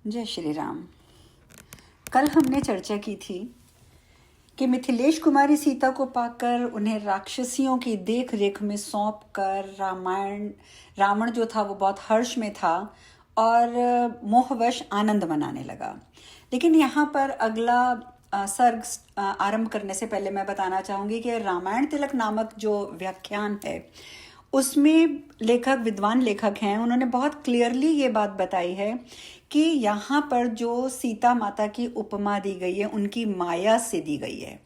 जय श्री राम। कल हमने चर्चा की थी कि मिथिलेश कुमारी सीता को पाकर उन्हें राक्षसियों की देख रेख में सौंप कर रावण जो था वो बहुत हर्ष में था और मोहवश आनंद मनाने लगा। लेकिन यहाँ पर अगला सर्ग आरंभ करने से पहले मैं बताना चाहूँगी कि रामायण तिलक नामक जो व्याख्यान है उसमें विद्वान लेखक हैं, उन्होंने बहुत क्लियरली ये बात बताई है कि यहाँ पर जो सीता माता की उपमा दी गई है उनकी माया से दी गई है।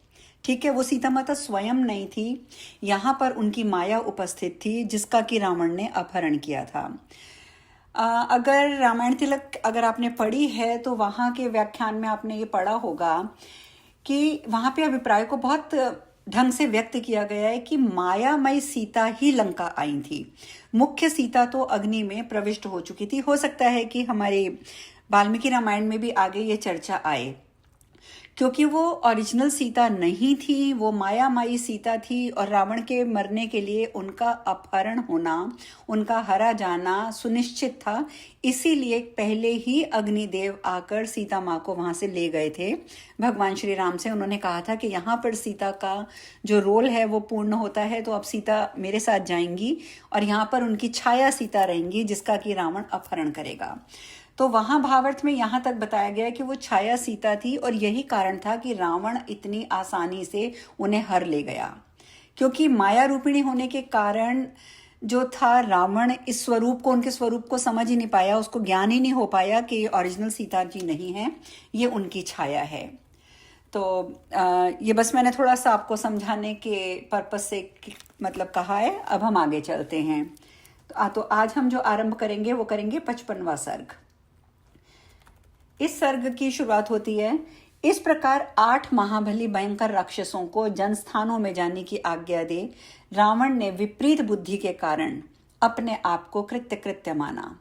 ठीक है, वो सीता माता स्वयं नहीं थी, यहाँ पर उनकी माया उपस्थित थी जिसका कि रावण ने अपहरण किया था। अगर रामायण तिलक अगर आपने पढ़ी है तो वहाँ के व्याख्यान में आपने ये पढ़ा होगा कि वहाँ पे अभिप्राय को बहुत ढंग से व्यक्त किया गया है कि मायामय सीता ही लंका आई थी। मुख्य सीता तो अग्नि में प्रविष्ट हो चुकी थी। हो सकता है कि हमारे वाल्मीकि रामायण में भी आगे ये चर्चा आए, क्योंकि वो ओरिजिनल सीता नहीं थी, वो मायामाई सीता थी और रावण के मरने के लिए उनका अपहरण होना, उनका हरा जाना सुनिश्चित था। इसीलिए पहले ही अग्निदेव आकर सीता माँ को वहां से ले गए थे भगवान श्री राम से। उन्होंने कहा था कि यहाँ पर सीता का जो रोल है वो पूर्ण होता है, तो अब सीता मेरे साथ जाएंगी और यहाँ पर उनकी छाया सीता रहेंगी जिसका कि रावण अपहरण करेगा। तो वहां भावार्थ में यहाँ तक बताया गया कि वो छाया सीता थी और यही कारण था कि रावण इतनी आसानी से उन्हें हर ले गया, क्योंकि माया रूपिणी होने के कारण जो था रावण इस स्वरूप को, उनके स्वरूप को समझ ही नहीं पाया, उसको ज्ञान ही नहीं हो पाया कि ये ओरिजिनल सीता जी नहीं है, ये उनकी छाया है। तो ये बस मैंने थोड़ा सा आपको समझाने के पर्पस से मतलब कहा है। अब हम आगे चलते हैं। तो आज हम जो आरंभ करेंगे वो करेंगे 55वां सर्ग। इस सर्ग की शुरुआत होती है, इस प्रकार 8 महाबली भयंकर राक्षसों को जनस्थानों में जाने की आज्ञा दे रावण ने विपरीत बुद्धि के कारण अपने आप को कृत्य माना।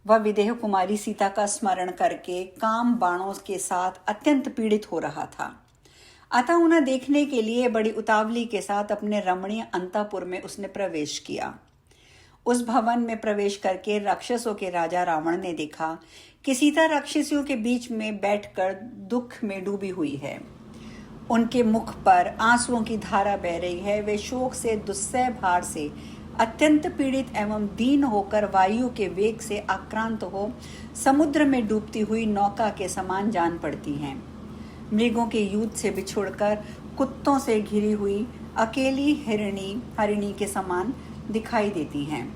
वह विदेह कुमारी सीता का स्मरण करके काम बाणों के साथ अत्यंत पीड़ित हो रहा था। अतः उन्हें देखने के लिए बड़ी उतावली के साथ अपने रमणीय अंतःपुर में उसने प्रवेश किया। उस भवन में प्रवेश करके राक्षसों के राजा रावण ने देखा कि सीता राक्षसियों के बीच में बैठकर दुख में डूबी हुई है। उनके मुख पर आंसुओं की धारा बह रही है। वे शोक से, दुस्सह भार से अत्यंत पीड़ित एवं दीन होकर वायु के वेग से आक्रांत हो समुद्र में डूबती हुई नौका के समान जान पड़ती हैं। मृगों के युद्ध से बिछुड़कर कुत्तों से घिरी हुई अकेली हरिणी के समान दिखाई देती हैं।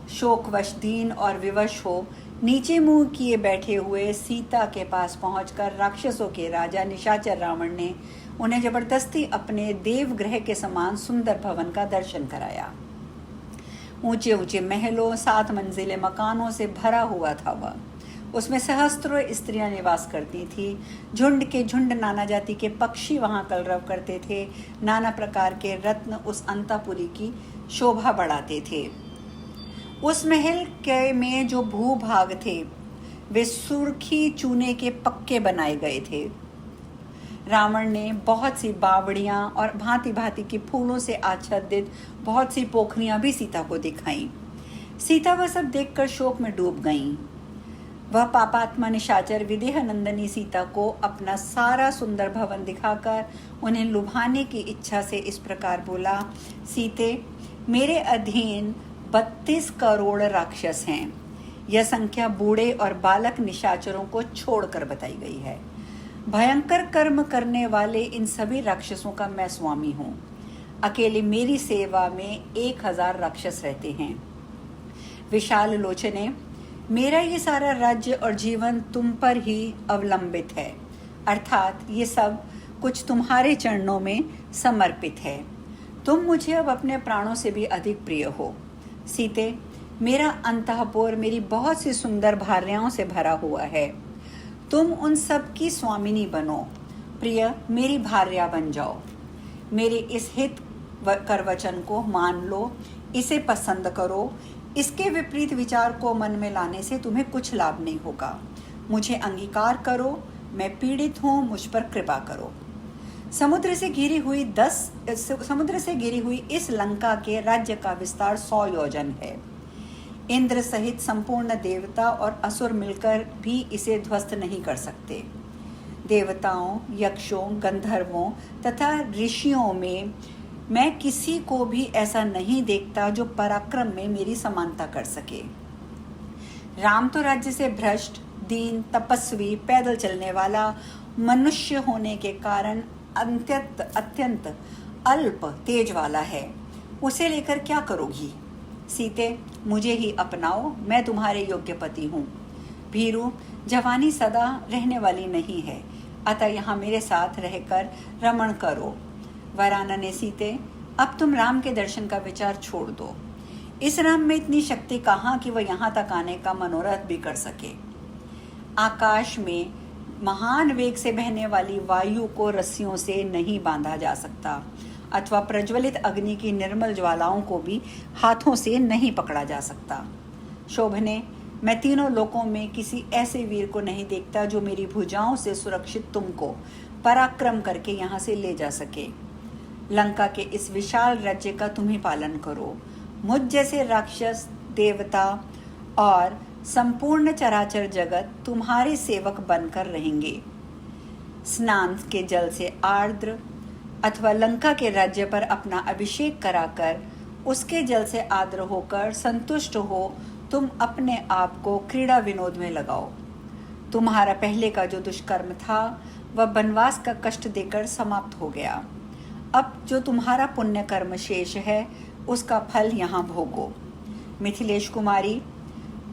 शोकवश, दीन और विवश हो नीचे मुंह किए बैठे हुए सीता के पास पहुंचकर राक्षसों के राजा निशाचर रावण ने उन्हें जबरदस्ती अपने देवगृह के समान सुंदर भवन का दर्शन कराया। ऊंचे ऊंचे महलों, 7 मंजिले मकानों से भरा हुआ था वह। उसमें सहस्त्रों स्त्रियां निवास करती थी। झुंड के झुंड नाना जाति के पक्षी वहां कलरव करते थे। नाना प्रकार के रत्न उस अंतःपुरी की शोभा बढ़ाते थे। उस महल के में जो भूभाग थे वे सुर्खी चूने के पक्के बनाए गए थे। रावण ने बहुत सी बावड़ियां और भांति भांति के फूलों से आच्छादित बहुत सी पोखरियां भी सीता को दिखाईं। सीता वह सब देखकर शोक में डूब गईं। वह पापात्मा निशाचर विदेह नंदनी सीता को अपना सारा सुंदर भवन दिखाकर उन्हें लुभाने की इच्छा से इस प्रकार बोला, सीते, मेरे अधीन 32 करोड़ राक्षस हैं। यह संख्या बूढ़े और बालक निशाचरों को छोड़कर बताई गई है। भयंकर कर्म करने वाले इन सभी राक्षसों का मैं स्वामी हूँ। अकेले मेरी सेवा में 1000 राक्षस रहते हैं। विशाल लोचने, मेरा ये सारा राज्य और जीवन तुम पर ही अवलंबित है, अर्थात ये सब कुछ तुम्हारे चरणों में समर्पित है। तुम मुझे अब अपने प्राणों से भी अधिक प्रिय हो। सीते, मेरा अंतःपुर मेरी बहुत सी सुंदर भार्याओं से भरा हुआ है। तुम उन सब की स्वामिनी बनो। प्रिय, मेरी भार्या बन जाओ। मेरे इस हित कर वचन को मान लो, इसे पसंद करो। इसके विपरीत विचार को मन में लाने से तुम्हें कुछ लाभ नहीं होगा। मुझे अंगीकार करो, मैं पीड़ित हूँ, मुझ पर कृपा करो। समुद्र से घिरी हुई इस लंका के राज्य का विस्तार 100 योजन है। इंद्र सहित संपूर्ण देवता और असुर मिलकर भी इसे ध्वस्त नहीं कर सकते। देवताओं, यक्षों, गंधर्वों तथा ऋषियों में मैं किसी को भी ऐसा नहीं देखता जो पराक्रम में मेरी समानता कर सके। राम तो राज्य से भ्रष्ट, दीन, तपस्वी, पैदल चलने वाला मनुष्य होने के कारण अत्यंत अल्प तेज वाला है। उसे लेकर क्या करोगी? सीते, मुझे ही अपनाओ, मैं तुम्हारे योग्य पति हूँ। भीरू, जवानी सदा रहने वाली नहीं है, अतः यहाँ मेरे साथ रहकर रमण करो। वरानने सीते, अब तुम राम के दर्शन का विचार छोड़ दो। इस राम में इतनी शक्ति कहाँ कि वह यहाँ तक आने का मनोरथ भी कर सके। आकाश में महान वेग से बहने वाली वायु को रस्सियों से नहीं बांधा जा सकता, अथवा प्रज्वलित अग्नि की निर्मल ज्वालाओं को भी हाथों से नहीं पकड़ा जा सकता। शोभने, मैं तीनों लोकों में किसी ऐसे वीर को नहीं देखता जो मेरी भुजाओं से सुरक्षित तुमको पराक्रम करके यहाँ से ले जा सके। लंका के इस विशाल राज्य का तुम ही पालन करो। मुझ जैसे राक्षस, देवता और संपूर्ण चराचर जगत तुम्हारे सेवक बनकर रहेंगे। स्नान के जल से आर्द्र अथवा लंका के राज्य पर अपना अभिषेक कराकर उसके जल से आर्द्र होकर संतुष्ट हो तुम अपने आप को क्रीड़ा विनोद में लगाओ। तुम्हारा पहले का जो दुष्कर्म था वह वनवास का कष्ट देकर समाप्त हो गया। अब जो तुम्हारा पुण्य कर्म शेष है उसका फल यहाँ भोगो। मिथिलेश कुमारी,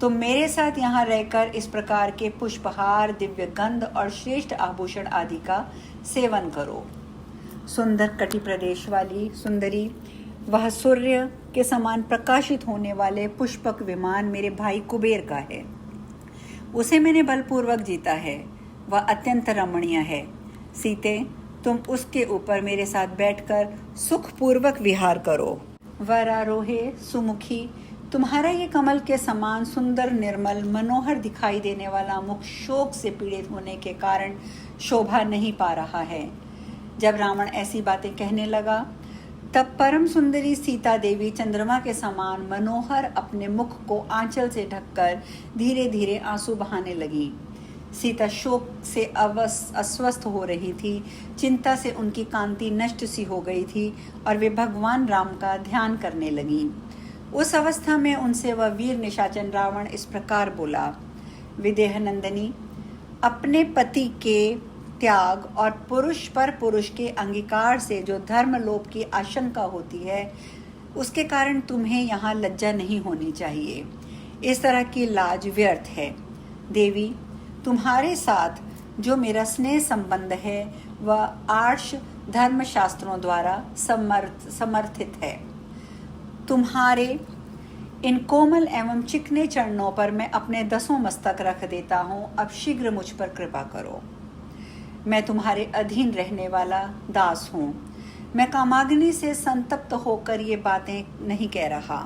तुम मेरे साथ यहाँ रहकर इस प्रकार के पुष्पहार, दिव्य गंध और श्रेष्ठ आभूषण आदि का सेवन करो। सुंदर कटि प्रदेश वाली सुंदरी, वह सूर्य के समान प्रकाशित होने वाले पुष्पक विमान मेरे भाई कुबेर का है। उसे मैंने बलपूर्वक जीता है। वह अत्यंत रमणीय है। सीते, तुम उसके ऊपर मेरे साथ बैठकर सुखपूर्वक विहार करो। वरारोहे सुमुखी, तुम्हारा ये कमल के समान सुंदर, निर्मल, मनोहर दिखाई देने वाला मुख शोक से पीड़ित होने के कारण शोभा नहीं पा रहा है। जब रावण ऐसी बातें कहने लगा तब परम सुंदरी सीता देवी चंद्रमा के समान मनोहर अपने मुख को आंचल से ढककर धीरे धीरे आंसू बहाने लगी। सीता शोक से अस्वस्थ हो रही थी। चिंता से उनकी कांति नष्ट सी हो गई थी और वे भगवान राम का ध्यान करने लगी। उस अवस्था में उनसे वह वीर निशाचर रावण इस प्रकार बोला, विदेह नंदिनी, अपने पति के त्याग और पुरुष पर पुरुष के अंगीकार से जो धर्मलोप की आशंका होती है उसके कारण तुम्हें यहाँ लज्जा नहीं होनी चाहिए। इस तरह की लाज व्यर्थ है। देवी, तुम्हारे साथ जो मेरा स्नेह संबंध है वह आर्ष धर्मशास्त्रों द्वारा समर्थित है। तुम्हारे इन कोमल एवं चिकने चरणों पर मैं अपने 10 मस्तक रख देता हूँ। अब शीघ्र मुझ पर कृपा करो। मैं तुम्हारे अधीन रहने वाला दास हूँ। मैं कामाग्नि से संतप्त होकर ये बातें नहीं कह रहा।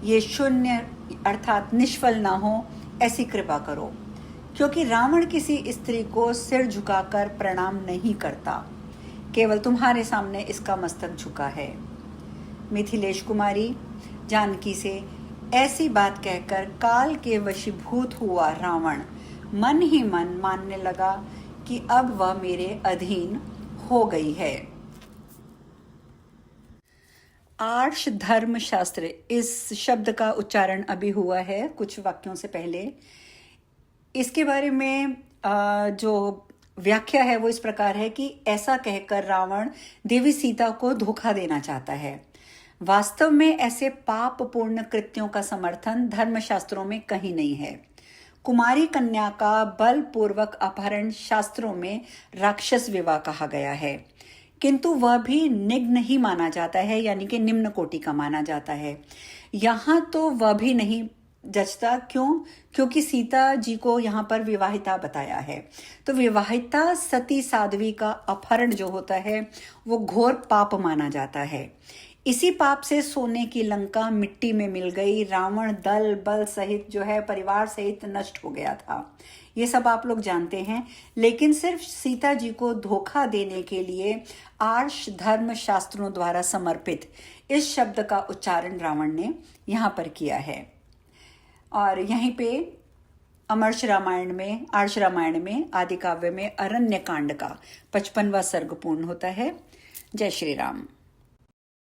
ये शून्य अर्थात निष्फल ना हो ऐसी कृपा करो, क्योंकि रावण किसी स्त्री को सिर झुकाकर प्रणाम नहीं करता। केवल तुम्हारे सामने इसका मस्तक झुका है। मिथिलेश कुमारी, जानकी से ऐसी बात कहकर काल के वशीभूत हुआ रावण मन ही मन मानने लगा कि अब वह मेरे अधीन हो गई है। आर्ष धर्म शास्त्र, इस शब्द का उच्चारण अभी हुआ है कुछ वाक्यों से पहले। इसके बारे में जो व्याख्या है वो इस प्रकार है कि ऐसा कहकर रावण देवी सीता को धोखा देना चाहता है। वास्तव में ऐसे पापपूर्ण कृत्यों का समर्थन धर्मशास्त्रों में कहीं नहीं है। कुमारी कन्या का बलपूर्वक अपहरण शास्त्रों में राक्षस विवाह कहा गया है, किंतु वह भी निग्न ही माना जाता है, यानी कि निम्न कोटि का माना जाता है। यहाँ तो वह भी नहीं जचता। क्यों? क्योंकि सीता जी को यहाँ पर विवाहिता बताया है। तो विवाहिता सती साध्वी का अपहरण जो होता है वो घोर पाप माना जाता है। इसी पाप से सोने की लंका मिट्टी में मिल गई। रावण दल बल सहित जो है परिवार सहित नष्ट हो गया था। ये सब आप लोग जानते हैं, लेकिन सिर्फ सीता जी को धोखा देने के लिए आर्ष धर्म शास्त्रों द्वारा समर्पित इस शब्द का उच्चारण रावण ने यहाँ पर किया है। और यहीं पे आर्ष रामायण में आदि काव्य में अरण्य कांड का 55वां सर्ग पूर्ण होता है। जय श्री राम।